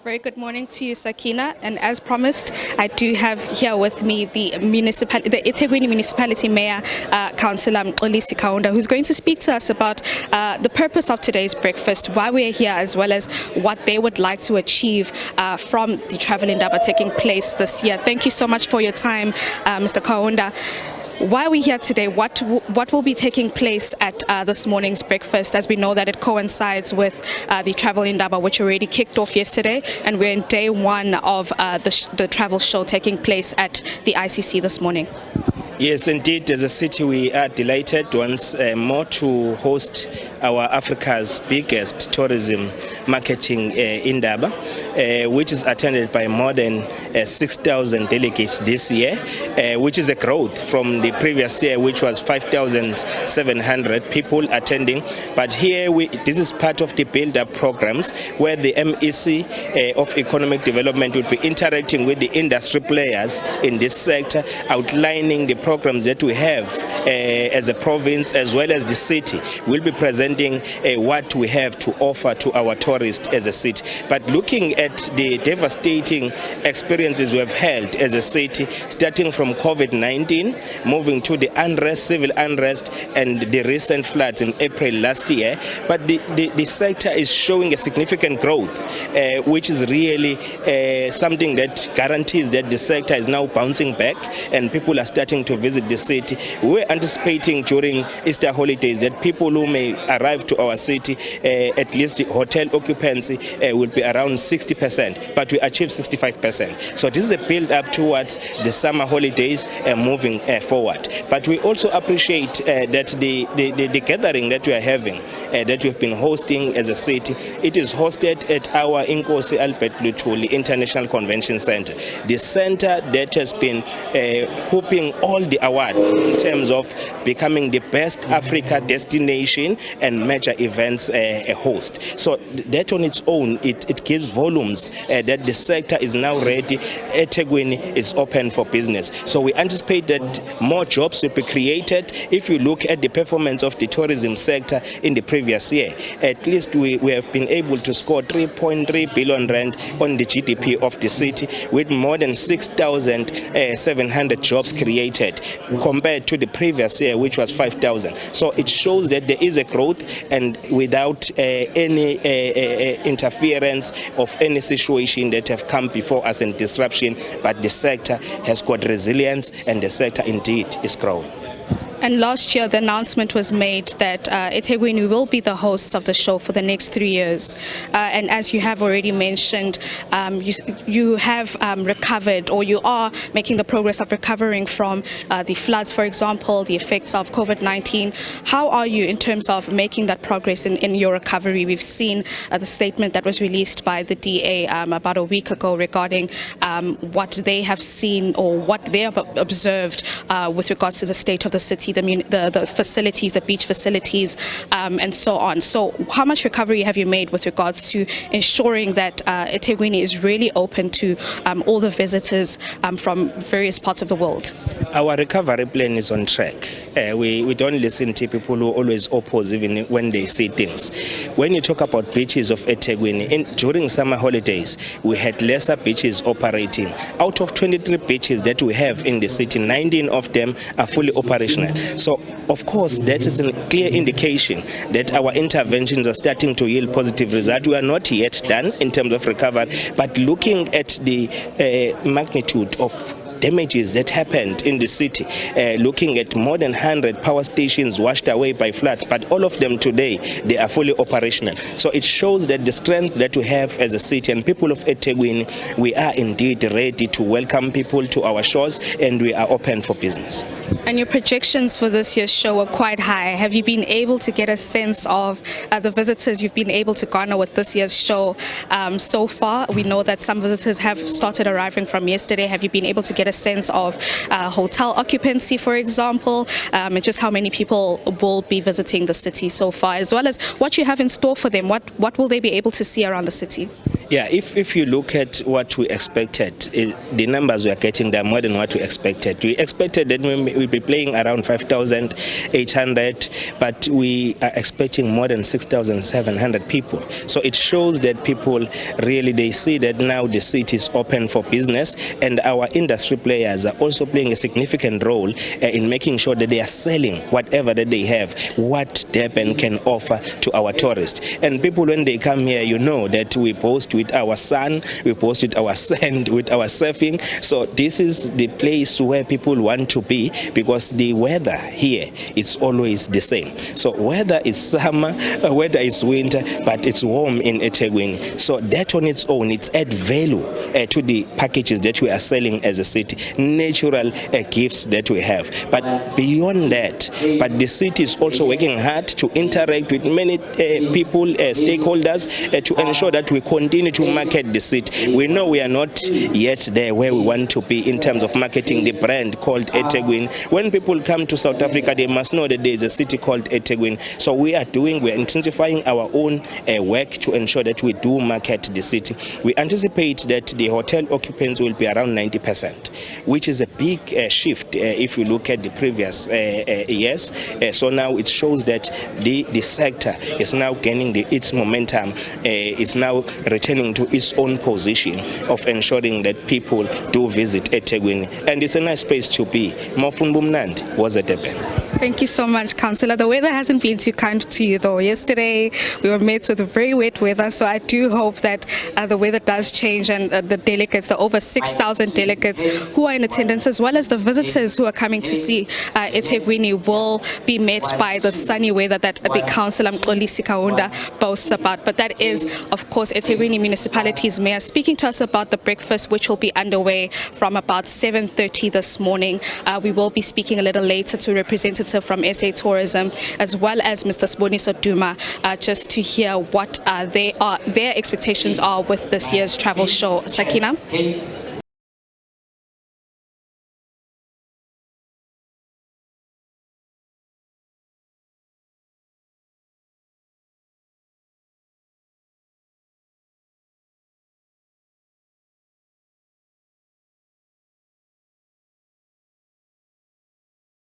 very good morning to you, Sakina. And as promised, I do have here with me the eThekwini Municipality Mayor, Councillor Mxolisi Kaunda, who's going to speak to us about the purpose of today's breakfast, why we're here, as well as what they would like to achieve from the Travel Indaba taking place this year. Thank you so much for your time, Mr. Kaunda. Why are we here today? What will be taking place at this morning's breakfast, as we know that it coincides with the Travel Indaba, which already kicked off yesterday, and we're in day one of the travel show taking place at the ICC this morning? Yes, indeed, as a city we are delighted once more to host our Africa's biggest tourism marketing Indaba, which is attended by more than 6,000 delegates this year, which is a growth from the previous year, which was 5,700 people attending. But here, this is part of the build-up programs where the MEC of Economic Development will be interacting with the industry players in this sector, outlining the programs that we have as a province as well as the city. We'll be presenting what we have to offer to our tourists as a city. But looking at the devastating experiences we have held as a city, starting from COVID-19, moving to the unrest, civil unrest, and the recent floods in April last year, but the sector is showing a significant growth, which is really something that guarantees that the sector is now bouncing back and people are starting to visit the city. We're anticipating during Easter holidays that people who may arrive to our city, at least the hotel occupancy will be around 60%, but we achieve 65%. So this is a build up towards the summer holidays moving forward. But we also appreciate that the gathering that we are having, that we've been hosting as a city, it is hosted at our Inkosi Albert Luthuli International Convention Center, the center that has been whooping all the awards in terms of becoming the best Africa destination and major events host. So that on its own, it gives volumes that the sector is now ready. eThekwini is open for business. So we anticipate that more jobs will be created. If you look at the performance of the tourism sector in the previous year, at least we have been able to score 3.3 billion rand on the GDP of the city, with more than 6,700 jobs created compared to the previous year, which was 5,000. So it shows that there is a growth, and without any interference of any situation that have come before us in disruption, but the sector has got resilience, and the sector indeed is growing. And last year, the announcement was made that eThekwini will be the hosts of the show for the next 3 years. And as you have already mentioned, you have recovered, or you are making the progress of recovering from the floods, for example, the effects of COVID-19. How are you in terms of making that progress in your recovery? We've seen the statement that was released by the DA about a week ago regarding what they have seen or what they have observed with regards to the state of the city, the facilities, the beach facilities, and so on. So how much recovery have you made with regards to ensuring that eThekwini is really open to all the visitors from various parts of the world? Our recovery plan is on track. We don't listen to people who always oppose even when they say things. When you talk about beaches of eThekwini, during summer holidays, we had lesser beaches operating. Out of 23 beaches that we have in the city, 19 of them are fully operational. So, of course, that is a clear indication that our interventions are starting to yield positive results. We are not yet done in terms of recovery, but looking at the magnitude of damages that happened in the city, looking at more than 100 power stations washed away by floods, but all of them today, they are fully operational. So it shows that the strength that we have as a city, and people of eThekwini, we are indeed ready to welcome people to our shores, and we are open for business. And your projections for this year's show are quite high. Have you been able to get a sense of the visitors you've been able to garner with this year's show so far? We know that some visitors have started arriving from yesterday. Have you been able to get a sense of hotel occupancy, for example, and just how many people will be visiting the city so far, as well as what you have in store for them? What will they be able to see around the city? Yeah, if you look at what we expected, the numbers we are getting, they're more than what we expected. We expected that we'll be playing around 5,800, but we are expecting more than 6,700 people. So it shows that people really, they see that now the city is open for business, and our industry players are also playing a significant role in making sure that they are selling whatever that they have, what Durban can offer to our tourists. And people, when they come here, you know that we post with our sun, we post with our sand, with our surfing. So this is the place where people want to be, because the weather here is always the same. So whether it's summer, whether it's winter, but it's warm in eThekwini. So that on its own, it's add value to the packages that we are selling as a city, natural gifts that we have. But beyond that, but the city is also working hard to interact with many people, stakeholders, to ensure that we continue to market the city. We know we are not yet there where we want to be in terms of marketing the brand called eThekwini. When people come to South Africa, they must know that there is a city called eThekwini. So we are intensifying our own work to ensure that we do market the city. We anticipate that the hotel occupancy will be around 90%, which is a big shift if you look at the previous years. So now it shows that the sector is now gaining its momentum, is now returning to its own position of ensuring that people do visit eThekwini, and it's a nice place to be. Mafumbu Mnandi was at Durban. Thank you so much, Councillor. The weather hasn't been too kind to you, though. Yesterday, we were met with very wet weather, so I do hope that the weather does change, and the delegates, the over 6,000 delegates who are in attendance, as well as the visitors who are coming to see eThekwini, will be met by the sunny weather that the Councillor Mxolisi Kaunda boasts about. But that is, of course, eThekwini Municipality's mayor speaking to us about the breakfast, which will be underway from about 7:30 this morning. We will be speaking a little later to representatives from SA Tourism, as well as Mr. Siboniso Duma, just to hear what their expectations are with this year's travel show. Sakina?